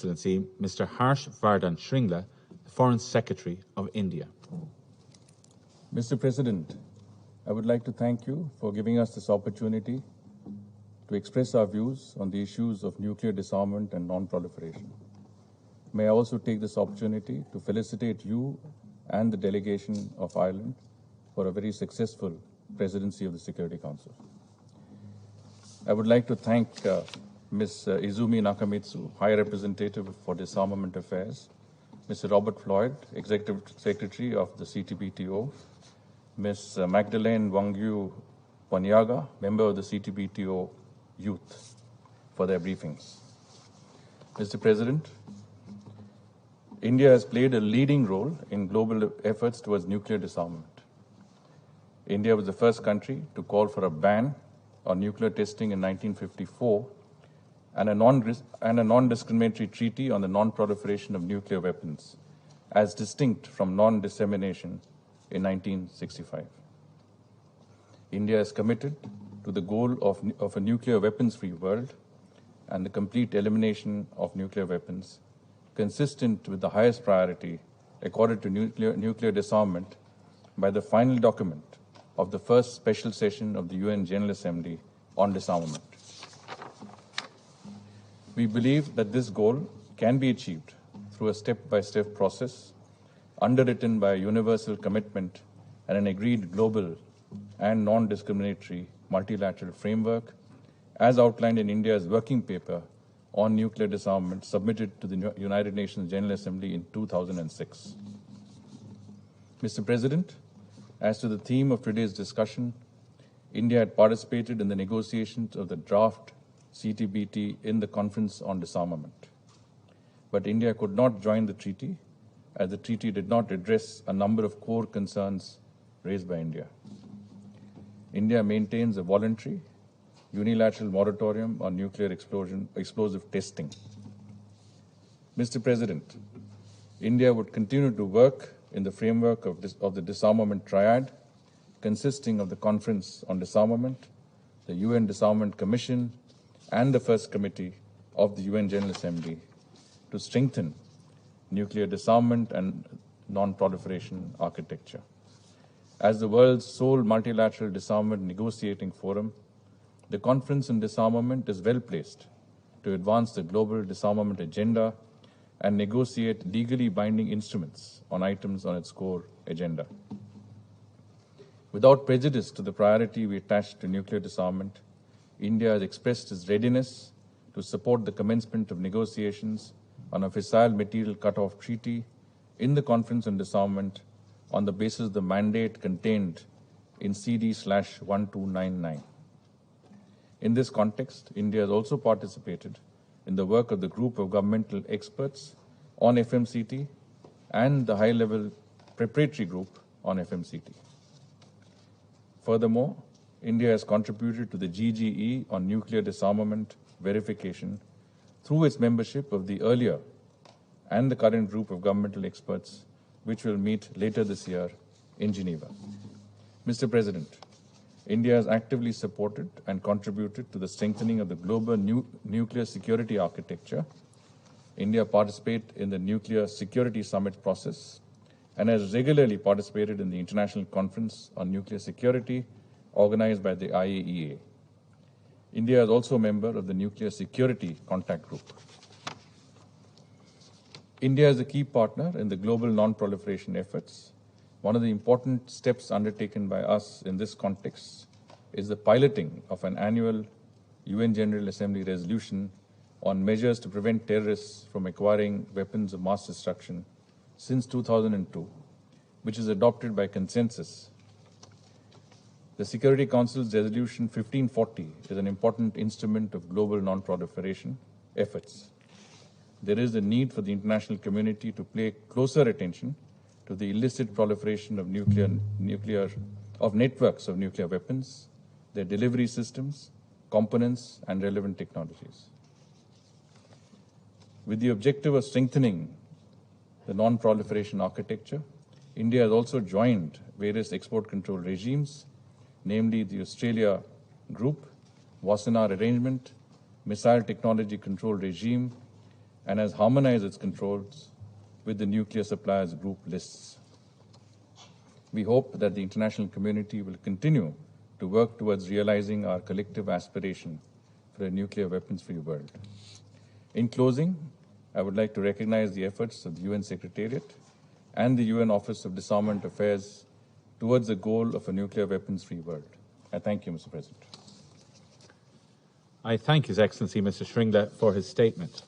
Excellency Mr. Harsh Vardhan Shringla, the Foreign Secretary of India. Mr. President, I would like to thank you for giving us this opportunity to express our views on the issues of nuclear disarmament and non-proliferation. May I also take this opportunity to felicitate you and the delegation of Ireland for a very successful presidency of the Security Council. I would like to thank Ms. Izumi Nakamitsu, High Representative for Disarmament Affairs, Mr. Robert Floyd, Executive Secretary of the CTBTO, Ms. Magdalene Wangyu Wanyaga, member of the CTBTO Youth, for their briefings. Mr. President, India has played a leading role in global efforts towards nuclear disarmament. India was the first country to call for a ban on nuclear testing in 1954 and a non-discriminatory treaty on the non-proliferation of nuclear weapons, as distinct from non-dissemination in 1965. India is committed to the goal of a nuclear weapons-free world and the complete elimination of nuclear weapons, consistent with the highest priority accorded to nuclear disarmament by the final document of the first special session of the UN General Assembly on disarmament. We believe that this goal can be achieved through a step-by-step process underwritten by a universal commitment and an agreed global and non-discriminatory multilateral framework as outlined in India's working paper on nuclear disarmament submitted to the United Nations General Assembly in 2006. Mr. President, as to the theme of today's discussion, India had participated in the negotiations of the draft CTBT in the Conference on Disarmament. But India could not join the treaty as the treaty did not address a number of core concerns raised by India. India maintains a voluntary, unilateral moratorium on nuclear explosive testing. Mr. President, India would continue to work in the framework of the disarmament triad, consisting of the Conference on Disarmament, the UN Disarmament Commission, and the First Committee of the UN General Assembly, to strengthen nuclear disarmament and non-proliferation architecture. As the world's sole multilateral disarmament negotiating forum, the Conference on Disarmament is well placed to advance the global disarmament agenda and negotiate legally binding instruments on items on its core agenda. Without prejudice to the priority we attach to nuclear disarmament, India has expressed its readiness to support the commencement of negotiations on a fissile material cut-off treaty in the Conference on Disarmament on the basis of the mandate contained in CD/1299. In this context, India has also participated in the work of the group of governmental experts on FMCT and the high-level preparatory group on FMCT. Furthermore, India has contributed to the GGE on nuclear disarmament verification through its membership of the earlier and the current group of governmental experts, which will meet later this year in Geneva. Mr. President, India has actively supported and contributed to the strengthening of the global nuclear security architecture. India participates in the Nuclear Security Summit process and has regularly participated in the International Conference on Nuclear Security organized by the IAEA. India is also a member of the Nuclear Security Contact Group. India is a key partner in the global non-proliferation efforts. One of the important steps undertaken by us in this context is the piloting of an annual UN General Assembly resolution on measures to prevent terrorists from acquiring weapons of mass destruction since 2002, which is adopted by consensus. The Security Council's Resolution 1540 is an important instrument of global non-proliferation efforts. There is a need for the international community to pay closer attention to the illicit proliferation of networks of nuclear weapons, their delivery systems, components, and relevant technologies. With the objective of strengthening the non-proliferation architecture, India has also joined various export control regimes, namely the Australia Group, Wassenaar Arrangement, Missile Technology Control Regime, and has harmonized its controls with the nuclear suppliers group lists. We hope that the international community will continue to work towards realizing our collective aspiration for a nuclear weapons-free world. In closing, I would like to recognize the efforts of the UN Secretariat and the UN Office of Disarmament Affairs towards the goal of a nuclear weapons-free world. I thank you, Mr. President. I thank His Excellency Mr. Shringla for his statement.